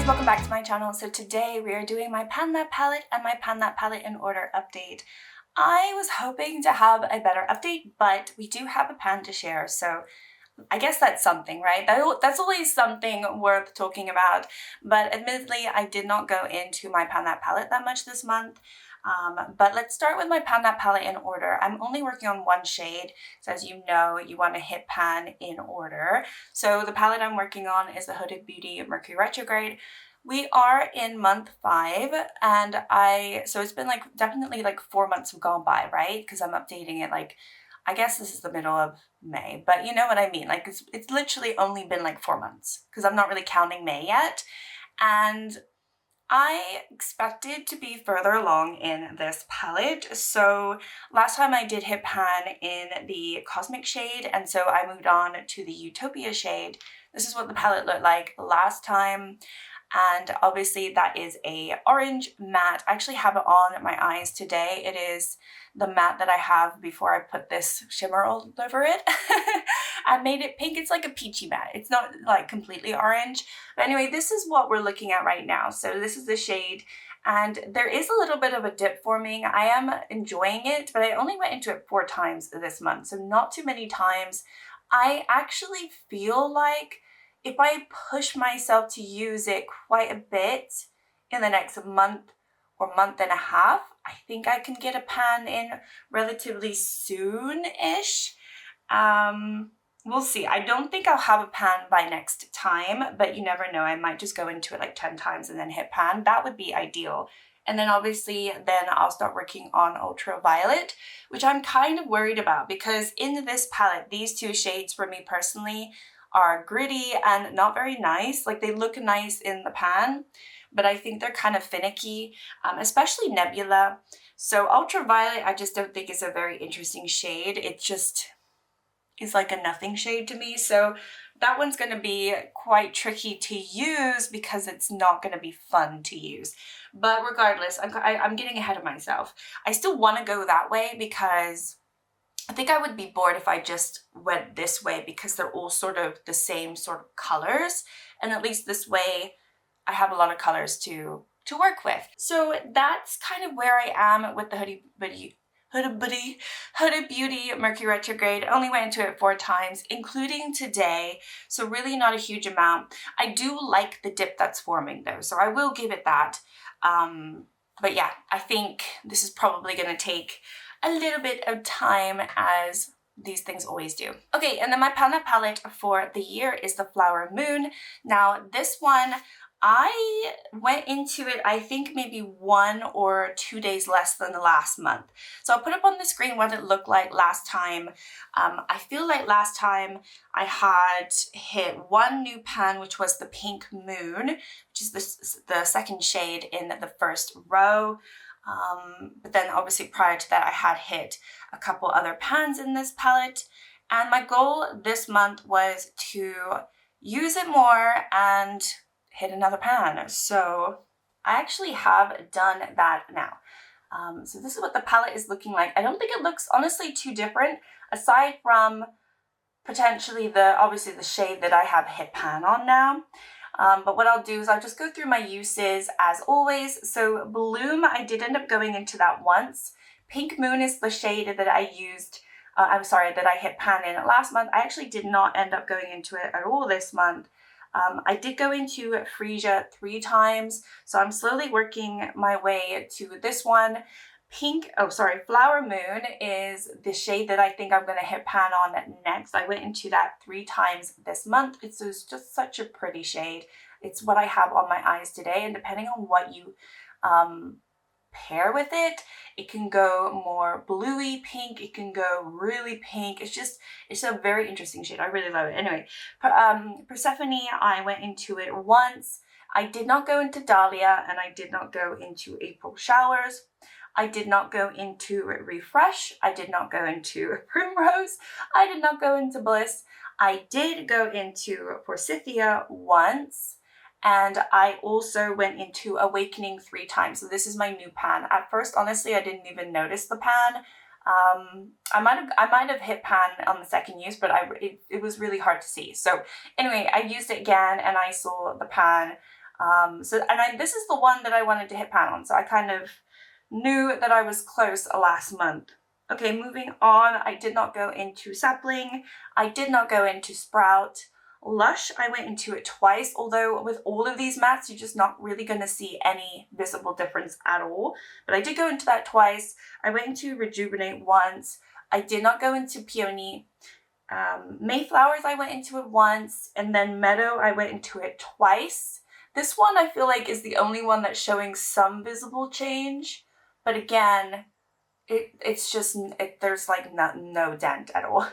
guys, welcome back to my channel. So today we are doing my Pan That palette and my Pan That palette in order update. I was hoping to have a better update, but we do have a pan to share, so I guess that's something, right? That's always something worth talking about. But admittedly, I did not go into my Pan That palette that much this month. But let's start with my Pan That palette in order. I'm only working on one shade, so as you know, you want to hit pan in order. So the palette I'm working on is the Huda Beauty Mercury Retrograde. We are in month 5, and so it's been like definitely like 4 months have gone by, right? Because I'm updating it like, I guess this is the middle of May, but you know what I mean? Like it's literally only been like 4 months because I'm not really counting May yet. And I expected to be further along in this palette. So last time I did hit pan in the Cosmic shade, and so I moved on to the Utopia shade. This is what the palette looked like last time. And obviously that is a orange matte. I actually have it on my eyes today. It is the matte that I have before I put this shimmer all over it. I made it pink. It's like a peachy matte. It's not like completely orange. But anyway, this is what we're looking at right now. So this is the shade, and there is a little bit of a dip forming. I am enjoying it, but I only went into it 4 times this month, so not too many times. I actually feel like if I push myself to use it quite a bit in the next month or month and a half, I think I can get a pan in relatively soon-ish. We'll see. I don't think I'll have a pan by next time, but you never know. I might just go into it like 10 times and then hit pan. That would be ideal. And then obviously then I'll start working on Ultraviolet, which I'm kind of worried about because in this palette, these 2 shades for me personally are gritty and not very nice. Like they look nice in the pan, but I think they're kind of finicky, especially Nebula. So Ultraviolet, I just don't think is a very interesting shade. It just is like a nothing shade to me. So that one's going to be quite tricky to use because it's not going to be fun to use. But regardless, I'm getting ahead of myself. I still want to go that way because I think I would be bored if I just went this way because they're all sort of the same sort of colors. And at least this way, I have a lot of colors to work with. So that's kind of where I am with the Huda Beauty Mercury Retrograde. I only went into it 4 times, including today. So really not a huge amount. I do like the dip that's forming though, so I will give it that. But yeah, I think this is probably going to take a little bit of time, as these things always do. Okay, and then my Pan That palette for the year is the Flower Moon. Now this one, I went into it, I think maybe 1 or 2 days less than the last month. So I'll put up on the screen what it looked like last time. I feel like last time I had hit 1 new pan, which was the Pink Moon, which is the second shade in the first row. But then obviously prior to that I had hit a couple other pans in this palette, and my goal this month was to use it more and hit another pan. So I actually have done that now. So this is what the palette is looking like. I don't think it looks honestly too different aside from potentially obviously the shade that I have hit pan on now. But what I'll do is I'll just go through my uses as always. So Bloom, I did end up going into that once. Pink Moon is the shade that I used, that I hit pan in last month. I actually did not end up going into it at all this month. I did go into Freesia 3 times, so I'm slowly working my way to this one. Flower Moon is the shade that I think I'm going to hit pan on next. I went into that 3 times this month. It's just such a pretty shade. It's what I have on my eyes today, and depending on what you pair with it, it can go more bluey pink, it can go really pink. It's a very interesting shade. I really love it. Anyway, Persephone, I went into it once. I did not go into Dahlia, and I did not go into April Showers. I did not go into Refresh. I did not go into Primrose. I did not go into Bliss. I did go into Forsythia once. And I also went into Awakening 3 times. So this is my new pan. At first, honestly, I didn't even notice the pan. I might have hit pan on the second use, but it was really hard to see. So anyway, I used it again and I saw the pan This is the one that I wanted to hit pan on, so I kind of knew that I was close last month. Okay, moving on, I did not go into Sapling, I did not go into Sprout. Lush, I went into it twice, although with all of these mattes, you're just not really going to see any visible difference at all. But I did go into that twice. I went into Rejuvenate once. I did not go into Peony. Mayflowers, I went into it once. And then Meadow, I went into it twice. This one, I feel like, is the only one that's showing some visible change. But again, there's like no dent at all.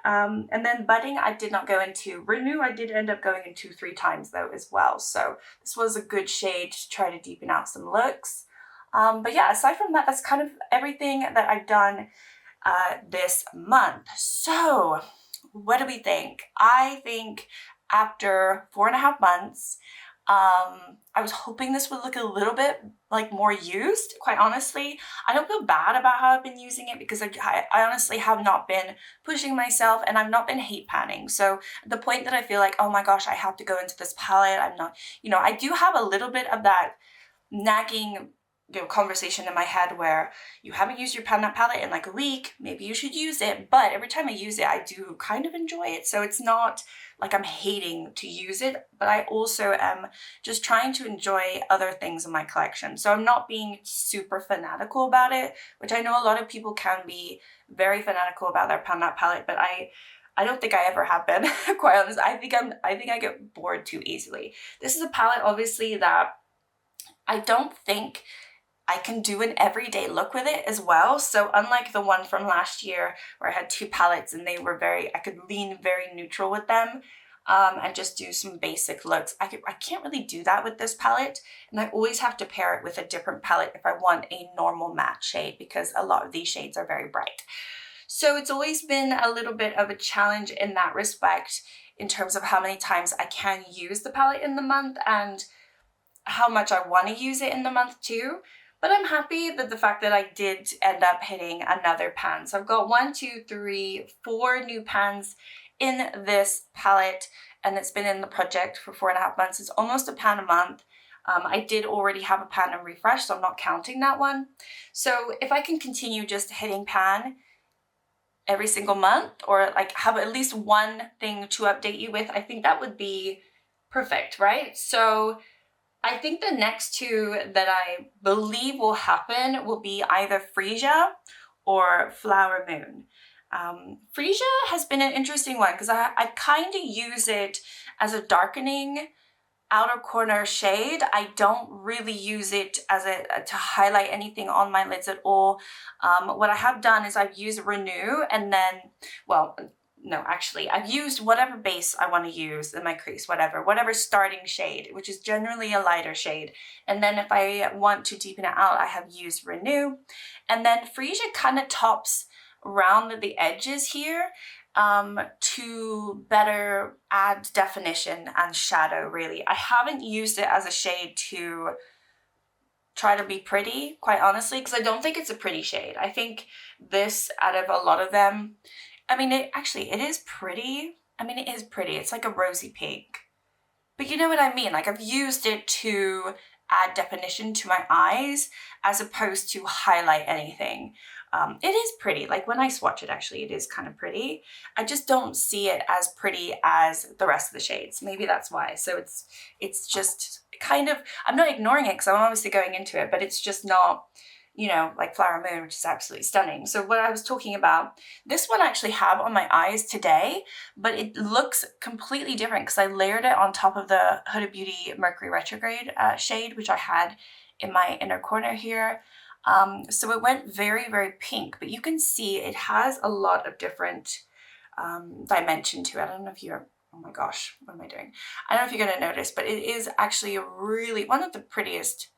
And then Budding, I did not go into. Renew, I did end up going into 3 times though as well. So this was a good shade to try to deepen out some looks. But yeah, aside from that, that's kind of everything that I've done this month. So what do we think? I think after 4.5 months, I was hoping this would look a little bit like more used, quite honestly. I don't feel bad about how I've been using it because I honestly have not been pushing myself and I've not been hate panning. So the point that I feel like, oh my gosh, I have to go into this palette, I'm not, I do have a little bit of that nagging conversation in my head where you haven't used your pan that palette in like a week, maybe you should use it, but every time I use it, I do kind of enjoy it. So it's not like I'm hating to use it, but I also am just trying to enjoy other things in my collection. So I'm not being super fanatical about it, which I know a lot of people can be very fanatical about their pan that palette, but I don't think I ever have been, quite honest. I think I get bored too easily. This is a palette, obviously, that I don't think I can do an everyday look with it as well. So unlike the one from last year where I had 2 palettes and they were I could lean very neutral with them and just do some basic looks. I can't really do that with this palette, and I always have to pair it with a different palette if I want a normal matte shade because a lot of these shades are very bright. So it's always been a little bit of a challenge in that respect in terms of how many times I can use the palette in the month and how much I want to use it in the month too. But I'm happy that the fact that I did end up hitting another pan. So I've got 1, 2, 3, 4 new pans in this palette, and it's been in the project for 4.5 months. It's almost a pan a month. I did already have a pan and refresh, so I'm not counting that one. So if I can continue just hitting pan every single month, or like have at least one thing to update you with, I think that would be perfect, right? So I think the next 2 that I believe will happen will be either Freesia or Flower Moon. Freesia has been an interesting one because I kind of use it as a darkening outer corner shade. I don't really use it as to highlight anything on my lids at all. What I have done is I've used Renew and then, well, no, actually, I've used whatever base I want to use in my crease, whatever starting shade, which is generally a lighter shade. And then if I want to deepen it out, I have used Renew. And then Freesia kind of tops around the edges here to better add definition and shadow, really. I haven't used it as a shade to try to be pretty, quite honestly, because I don't think it's a pretty shade. I think this, out of a lot of them, I mean, it is pretty. I mean, it is pretty. It's like a rosy pink. But you know what I mean? Like, I've used it to add definition to my eyes as opposed to highlight anything. It is pretty. Like, when I swatch it, actually, it is kind of pretty. I just don't see it as pretty as the rest of the shades. Maybe that's why. So it's just kind of, I'm not ignoring it because I'm obviously going into it, but it's just not, like Flower Moon, which is absolutely stunning. So what I was talking about, this one I actually have on my eyes today, but it looks completely different because I layered it on top of the Huda Beauty Mercury Retrograde shade, which I had in my inner corner here. So it went very, very pink, but you can see it has a lot of different dimension to it. I don't know if you're, oh my gosh, what am I doing? I don't know if you're going to notice, but it is actually one of the prettiest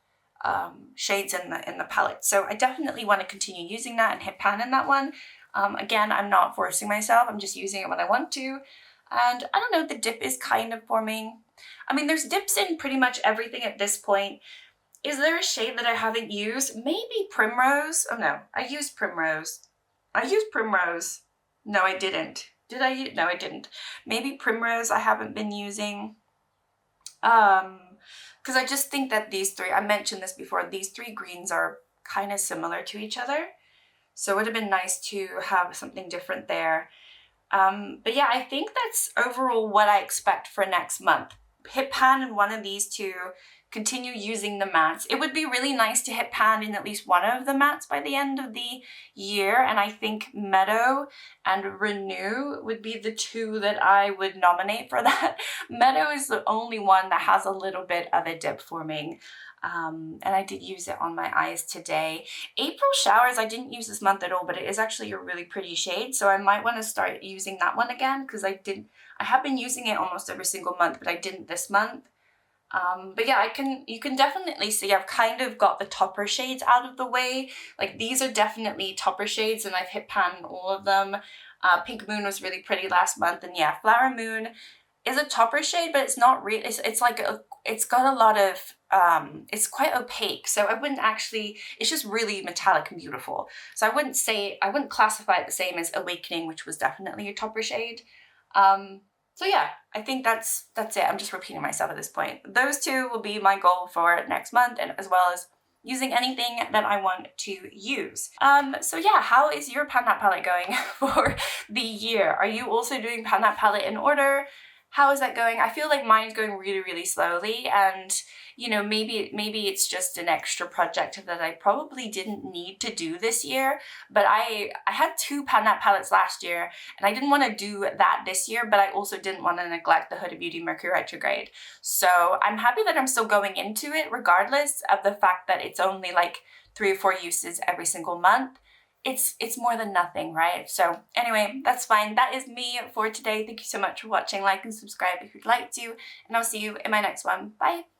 shades in the palette. So I definitely want to continue using that and hit pan in that one. Again, I'm not forcing myself. I'm just using it when I want to. And I don't know, the dip is kind of forming. I mean, there's dips in pretty much everything at this point. Is there a shade that I haven't used? Maybe Primrose. Oh no, I used Primrose. No, I didn't. Did I? No, I didn't. Maybe Primrose I haven't been using. because I just think that these three, I mentioned this before, these three greens are kind of similar to each other. So it would have been nice to have something different there. But yeah, I think that's overall what I expect for next month. Hit pan in one of these two, continue using the mattes. It would be really nice to hit pan in at least one of the mattes by the end of the year, and I think Meadow and Renew would be the two that I would nominate for that. Meadow is the only one that has a little bit of a dip forming. And I did use it on my eyes today. April Showers I didn't use this month at all, but it is actually a really pretty shade, so I might want to start using that one again, because I have been using it almost every single month, but I didn't this month. But yeah, you can definitely see I've kind of got the topper shades out of the way. Like, these are definitely topper shades, and I've hit pan in all of them. Pink Moon was really pretty last month, and yeah, Flower Moon is a topper shade, but it's not really, it's like it's got a lot of, it's quite opaque, so I wouldn't actually, it's just really metallic and beautiful. So I wouldn't classify it the same as Awakening, which was definitely a topper shade. So yeah, I think that's it. I'm just repeating myself at this point. Those two will be my goal for next month, and as well as using anything that I want to use. So yeah, how is your Pan That Palette going for the year? Are you also doing Pan That Palette in order? How is that going? I feel like mine's going really, really slowly, and you know, maybe it's just an extra project that I probably didn't need to do this year, but I had 2 Pan That palettes last year, and I didn't want to do that this year, but I also didn't want to neglect the Huda Beauty Mercury Retrograde. So I'm happy that I'm still going into it, regardless of the fact that it's only like 3 or 4 uses every single month. It's more than nothing, right? So anyway, that's fine. That is me for today. Thank you so much for watching. Like and subscribe if you'd like to, and I'll see you in my next one. Bye!